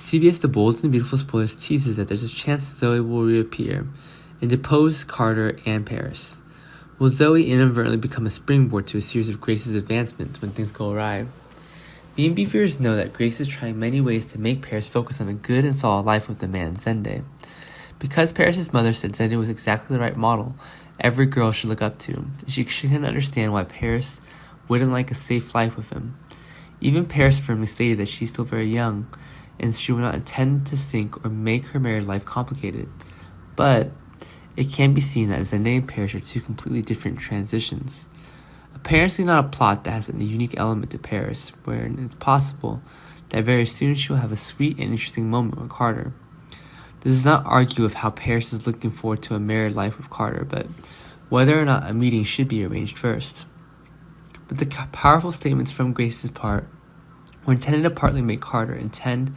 CBS The Bold and Beautiful Spoilers teases that there's a chance Zoe will reappear and depose Carter and Paris. Will Zoe inadvertently become a springboard to a series of Grace's advancements when things go awry? B&B viewers know that Grace is trying many ways to make Paris focus on a good and solid life with the man Zende. Because Paris' mother said Zende was exactly the right model every girl should look up to, she couldn't understand why Paris wouldn't like a safe life with him. Even Paris firmly stated that she's still very young, and she would not intend to sink or make her married life complicated. But it can be seen that Zende and Paris are two completely different transitions. Apparently not a plot that has a unique element to Paris, where it's possible that very soon she will have a sweet and interesting moment with Carter. This does not argue with how Paris is looking forward to a married life with Carter, but whether or not a meeting should be arranged first. But the powerful statements from Grace's part were intended to partly make Carter intend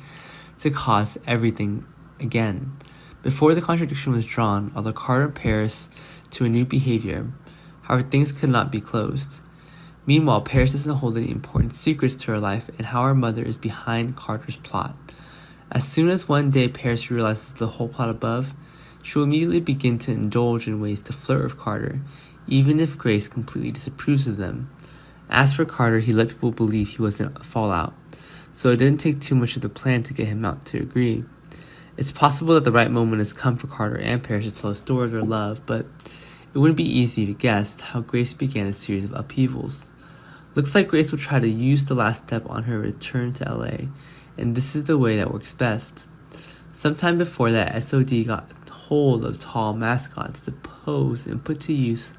to cause everything again. Before the contradiction was drawn, although Carter and Paris to a new behavior, however, things could not be closed. Meanwhile, Paris doesn't hold any important secrets to her life and how her mother is behind Carter's plot. As soon as one day Paris realizes the whole plot above, she will immediately begin to indulge in ways to flirt with Carter, even if Grace completely disapproves of them. As for Carter, he let people believe he wasn't a fallout, so it didn't take too much of the plan to get him out to agree. It's possible that the right moment has come for Carter and Paris to tell a story of their love, but it wouldn't be easy to guess how Grace began a series of upheavals. Looks like Grace will try to use the last step on her return to LA, and this is the way that works best. Sometime before that, SOD got hold of tall mascots to pose and put to use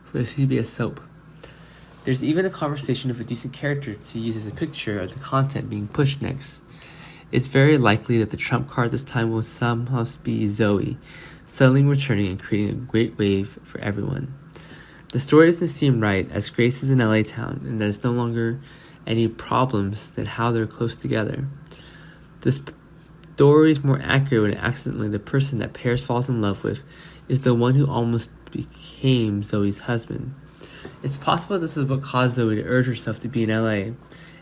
for the CBS soap. There's even a conversation of a decent character to use as a picture of the content being pushed next. It's very likely that the trump card this time will somehow be Zoe, suddenly returning and creating a great wave for everyone. The story doesn't seem right, as Grace is in LA town and there's no longer any problems than how they're close together. This story is more accurate when accidentally the person that Paris falls in love with is the one who almost became Zoe's husband. It's possible this is what caused Zoe to urge herself to be in LA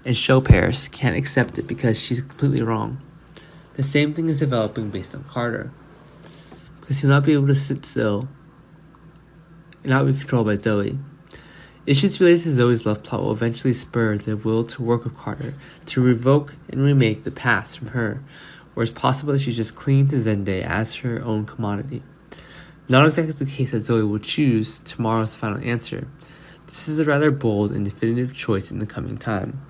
and show Paris can't accept it because she's completely wrong. The same thing is developing based on Carter, because he'll not be able to sit still and not be controlled by Zoe. Issues related to Zoe's love plot will eventually spur the will to work with Carter to revoke and remake the past from her, or it's possible that she's just clinging to Zende as her own commodity. Not exactly the case that Zoe will choose tomorrow's final answer. This is a rather bold and definitive choice in the coming time.